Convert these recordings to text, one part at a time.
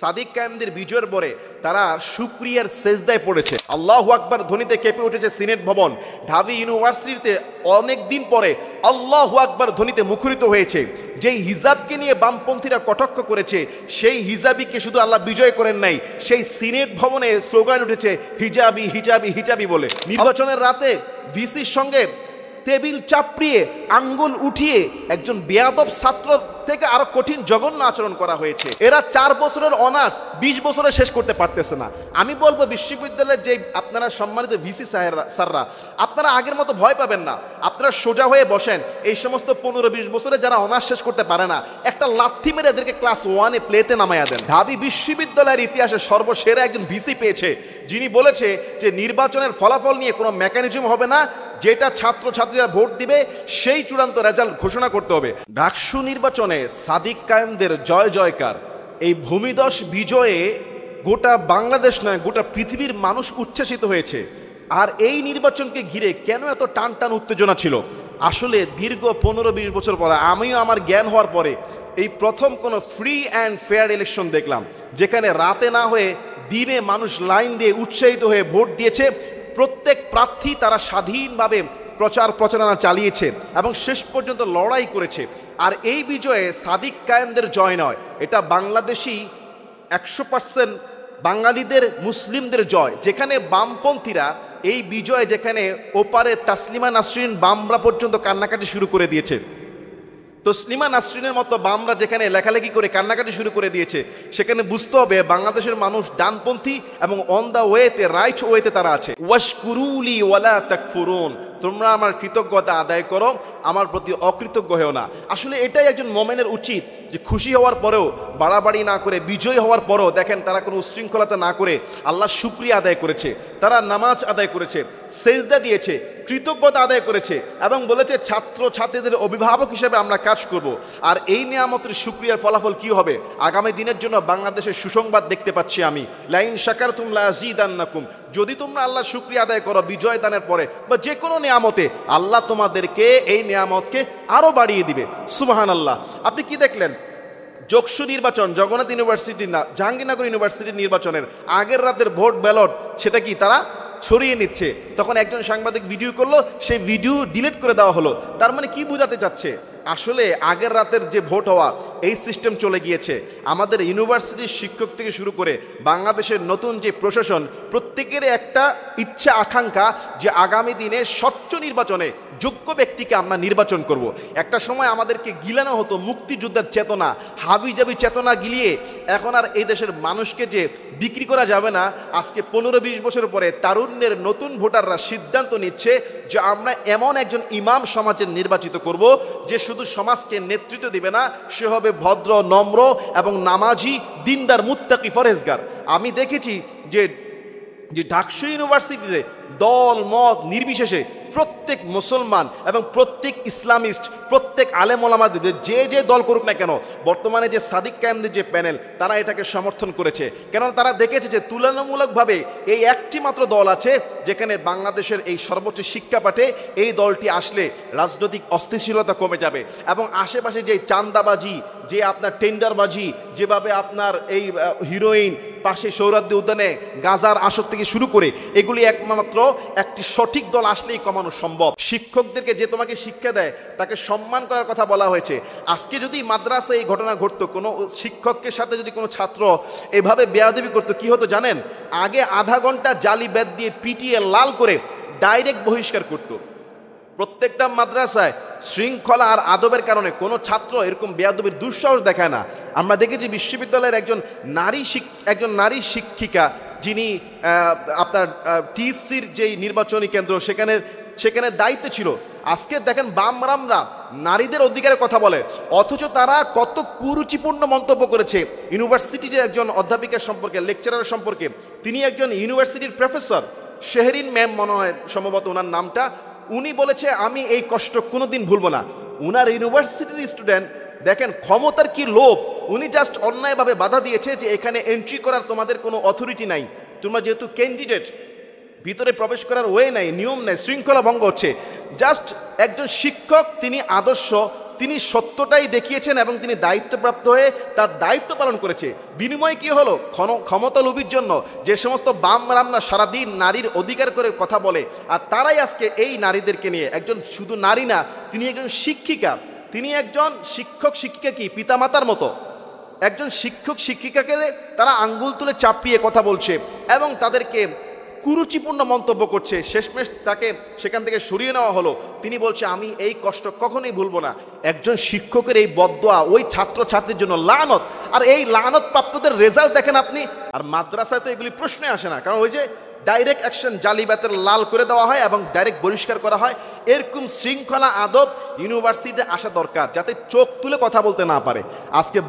সাদিক কায়েমদের বিজয়ের পরে তারা শুকরিয়ার সেজদায় পড়েছে। আল্লাহু আকবার ধ্বনিতে কেঁপে উঠেছে সিনেট ভবন। ঢাবি ইউনিভার্সিটিতে অনেক দিন পরে আল্লাহু আকবার ধ্বনিতে মুখরিত হয়েছে। যেই হিজাবকে নিয়ে বামপন্থীরা কটাক্ষ করেছে, সেই হিজাবিকে শুধু আল্লাহ বিজয় করেন নাই, সেই সিনেট ভবনে স্লোগান উঠেছে হিজাবি হিজাবি হিজাবি বলে। নির্বাচনের রাতে ভিসির সঙ্গে টেবিল চাপড়িয়ে আঙ্গুল উঠিয়ে একজন বেয়াদব ছাত্র থেকে আরো কঠিন জঘন্য আচরণ করা হয়েছে। এরা 4 বছরের অনার্স 20 বছরে শেষ করতে পারতেছে না। আমি বলবো বিশ্ববিদ্যালয়ের যে আপনারা সম্মানিত ভিসি স্যাররা, আপনারা আগের মতো ভয় পাবেন না। আপনারা সোজা হয়ে বসেন। এই সমস্ত 15-20 বছরে যারা অনার্স শেষ করতে পারে না, একটা লাথি মেরে এদেরকে ক্লাস 1-এ প্লেতে নামাইয়া দেন। ঢাবি বিশ্ববিদ্যালয়ের ইতিহাসে সর্বসেরা একজন ভিসি পেয়েছে, যিনি বলেছে যে নির্বাচনের ফলাফল নিয়ে কোনো মেকানিজম হবে না, যেটা ছাত্রছাত্রীরা ভোট দিবে সেই চূড়ান্ত রেজাল্ট ঘোষণা করতে হবে। ডাকসু নির্বাচনে সাদিক কায়েমদের জয় জয়কার। এই ভূমিদশ বিজয়ে গোটা বাংলাদেশ নয়, গোটা পৃথিবীর মানুষ উচ্ছ্বাসিত হয়েছে। আর এই নির্বাচনকে ঘিরে কেন এত টান টান উত্তেজনা ছিল? আসলে দীর্ঘ 15-20 বছর পরে, আমিও আমার জ্ঞান হওয়ার পরে এই প্রথম কোনো ফ্রি অ্যান্ড ফেয়ার ইলেকশন দেখলাম, যেখানে রাতে না হয়ে দিনে মানুষ লাইন দিয়ে উৎসাহিত হয়ে ভোট দিয়েছে। প্রত্যেক প্রার্থী তারা স্বাধীনভাবে প্রচারণা চালিয়েছে এবং শেষ পর্যন্ত লড়াই করেছে। আর এই বিজয়ে সাদিক কায়েমদের জয় নয়, এটা বাংলাদেশি 100% বাঙালিদের, মুসলিমদের জয়। যেখানে বামপন্থীরা এই বিজয়ে, যেখানে ওপারে তাসলিমা নাসরিন বামরা পর্যন্ত কান্নাকাটি শুরু করে দিয়েছে, তসলিমা নাসরিনের মতো বামরা যেখানে লেখালেখি করে কান্নাকাটি শুরু করে দিয়েছে, সেখানে বুঝতে হবে বাংলাদেশের মানুষ ডানপন্থী এবং অন দা ওয়েতে, রাইট ওয়েতে তারা আছে। ওয়াশকুরুলি ওয়ালা তাকফুরুন, তোমরা আমার কৃতজ্ঞতা আদায় করো, আমার প্রতি অকৃতজ্ঞ হও না। আসলে এটাই একজন মোমেনের উচিত, যে খুশি হওয়ার পরেও বাড়াবাড়ি না করে, বিজয় হওয়ার পরেও দেখেন তারা কোনো উশৃঙ্খলতা না করে আল্লাহ শুকরিয়া আদায় করেছে, তারা নামাজ আদায় করেছে, সেজদা দিয়েছে, কৃতজ্ঞতা আদায় করেছে এবং বলেছে ছাত্র ছাত্রীদের অভিভাবক হিসেবে আমরা কাজ করব। আর এই নিয়ামতের শুকরিয়ার ফলাফল কি হবে? আগামী দিনের জন্য বাংলাদেশের সুসংবাদ দেখতে পাচ্ছি আমি। লাইন শাকারতুম লাযীদান্নাকুম, যদি তোমরা আল্লাহ শুকরিয়া আদায় করো বিজয় দানের পরে বা যে কোনো নিয়ামতে, আল্লাহ তোমাদেরকে এই নিয়ামতকে আরো বাড়িয়ে দিবে। সুবহানাল্লাহ। আপনি কি দেখলেন? যোগসু নির্বাচন, জগন্নাথ ইউনিভার্সিটি না, জাহাঙ্গীরনগর ইউনিভার্সিটির নির্বাচনের আগের রাতের ভোট ব্যালট, সেটা কি তারা ছড়িয়ে নিচ্ছে। তখন একজন সাংবাদিক ভিডিও করলো, সেই ভিডিও ডিলিট করে দেওয়া হলো। তার মানে কি বোঝাতে চাচ্ছে? আসলে আগের রাতের যে ভোট হওয়া, এই সিস্টেম চলে গিয়েছে। আমাদের ইউনিভার্সিটির শিক্ষক থেকে শুরু করে বাংলাদেশের নতুন যে প্রশাসন, প্রত্যেকের একটা ইচ্ছা আকাঙ্ক্ষা যে আগামী দিনে স্বচ্ছ নির্বাচনে যোগ্য ব্যক্তিকে আমরা নির্বাচন করব। একটা সময় আমাদেরকে গিলানো হতো মুক্তিযুদ্ধের চেতনা, হাবিজাবি চেতনা গিলিয়ে এখন আর এই দেশের মানুষকে যে বিক্রি করা যাবে না। আজকে 15-20 বছর পরে তারুণ্যের নতুন ভোটাররা সিদ্ধান্ত নিচ্ছে যে আমরা এমন একজন ইমাম সমাজের নির্বাচিত করব, যে শুধু সমাজকে নেতৃত্ব দিবে না, সে হবে ভদ্র, নম্র এবং নামাজি, দিনদার, মুত্তাকি, ফরেজগার। আমি দেখেছি যে ডাকসু ইউনিভার্সিটিতে দল মত নির্বিশেষে প্রত্যেক মুসলমান এবং প্রত্যেক ইসলামিস্ট, প্রত্যেক আলেম ওলামাদের যে যে দল করুক না কেন, বর্তমানে যে সাদিক কায়েমদের যে প্যানেল, তারা এটাকে সমর্থন করেছে। কেননা তারা দেখেছে যে তুলনামূলকভাবে এই একটি মাত্র দল আছে যেখানে বাংলাদেশের এই সর্বোচ্চ শিক্ষা পাঠে এই দলটি আসলে রাজনৈতিক অস্থিতিশীলতা কমে যাবে এবং আশেপাশে যে চান্দাবাজি, যে আপনার টেন্ডারবাজি, যেভাবে আপনার এই হিরোইন, পাশে সৌরাদ্দি উদ্যানে গাজার আসর থেকে শুরু করে, এগুলি একমাত্র একটি সঠিক দল আসলেই কমানো সম্ভব। শিক্ষকদেরকে যে তোমাকে শিক্ষা দেয় তাকে সম্মান করার কথা বলা হয়েছে। আজকে যদি মাদ্রাসায় এই ঘটনা ঘটতো, কোনো শিক্ষকের সাথে যদি কোনো ছাত্র এভাবে বেয়াদবি করতো, কি হতো জানেন? আগে আধা ঘন্টা জালি বেত দিয়ে পিটিয়ে লাল করে ডাইরেক্ট বহিষ্কার করতো। প্রত্যেকটা মাদ্রাসায় শৃঙ্খলা আর আদবের কারণে কোনো ছাত্র এরকম বেয়াদবির দুঃসাহস দেখায় না। আমরা দেখেছি বিশ্ববিদ্যালয়ের একজন নারী শিক্ষিকা, যিনি আপনার টিএসসির যেই নির্বাচনী কেন্দ্র, সেখানে দায়িত্বে ছিল। আজকে দেখেন বামরামরা নারীদের অধিকারের কথা বলে, অথচ তারা কত কুরুচিপূর্ণ মন্তব্য করেছে ইউনিভার্সিটির একজন অধ্যাপিকার সম্পর্কে, লেকচারার সম্পর্কে। তিনি একজন ইউনিভার্সিটির প্রফেসর, শেহরিন ম্যাম মনে হয় সম্ভবত ওনার নামটা। উনি বলেছে আমি এই কষ্ট কোনোদিন ভুলবো না। উনার ইউনিভার্সিটির স্টুডেন্ট, দেখেন ক্ষমতার কি লোভ, উনি জাস্ট অন্যায়ভাবে বাধা দিয়েছে যে এখানে এন্ট্রি করার তোমাদের কোনো অথরিটি নাই, তোমরা যেহেতু ক্যান্ডিডেট, ভিতরে প্রবেশ করার ওয়ে নাই, নিয়ম নাই, শৃঙ্খলা ভঙ্গ হচ্ছে। জাস্ট একজন শিক্ষক, তিনি আদর্শ, তিনি সত্যটাই দেখিয়েছেন এবং তিনি দায়িত্বপ্রাপ্ত হয়ে তার দায়িত্ব পালন করেছে। বিনিময় কি হলো? ক্ষমতা লোভীর জন্য যে সমস্ত বাম রামনা সারাদিন নারীর অধিকার করে কথা বলে, আর তারাই আজকে এই নারীদেরকে নিয়ে, একজন শুধু নারী না, তিনি একজন শিক্ষিকা, তিনি একজন শিক্ষক শিক্ষিকা কি পিতামাতার মতো, একজন শিক্ষক শিক্ষিকাকে তারা আঙ্গুল তুলে চাপিয়ে কথা বলছে এবং তাদেরকে কুরুচিপূর্ণ মন্তব্য করছে। শেষমেশ তাকে সেখান থেকে সরিয়ে নেওয়া হলো। তিনি বলছে আমি এই কষ্ট কখনোই ভুলবো না। একজন শিক্ষকের এই বদদোয়া ওই ছাত্র ছাত্রীর জন্য লানত, আর এই লানত প্রাপ্তদের রেজাল্ট দেখেন আপনি। আর মাদ্রাসায় তো এগুলি প্রশ্নে আসে না, কারণ ওই যে ডাইরেক্ট অ্যাকশন, জালিবাতের লাল করে দেওয়া হয় এবং ডাইরেক্ট বহিষ্কার করা হয়। এরকম শৃঙ্খলা আদব ইউনিভার্সিটিতে আসা দরকার, যাতে চোখ তুলে কথা বলতে না পারে। আজকে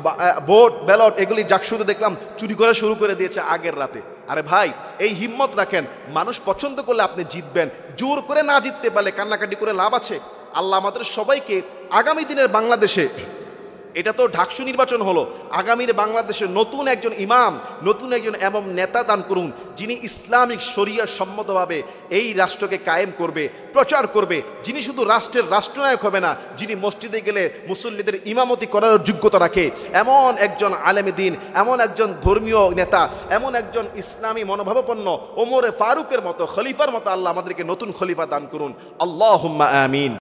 ভোট ব্যালট এগুলি জাকসুদে দেখলাম চুরি করা শুরু করে দিয়েছে আগের রাতে। আরে ভাই, এই হিম্মত রাখেন, মানুষ পছন্দ করলে আপনি জিতবেন, জোর করে না জিততে পারলে কান্নাকাটি করে লাভ আছে? আল্লাহ আমাদের সবাইকে আগামী দিনের বাংলাদেশে, এটা তো ঢাকসু নির্বাচন হলো, আগামীর বাংলাদেশে নতুন একজন ইমাম, নতুন একজন এমন নেতা দান করুন, যিনি ইসলামিক শরিয়া সম্মতভাবে এই রাষ্ট্রকে কায়েম করবে, প্রচার করবে, যিনি শুধু রাষ্ট্রের রাষ্ট্রনায়ক হবে না, যিনি মসজিদে গেলে মুসল্লিদের ইমামতি করার যোগ্যতা রাখে, এমন একজন আলেম দ্বীন, এমন একজন ধর্মীয় নেতা, এমন একজন ইসলামী মনোভাবাপন্ন ওমরে ফারুকের মতো খলিফার মতো আল্লাহ আমাদেরকে নতুন খলিফা দান করুন। আল্লাহুম্মা আমিন।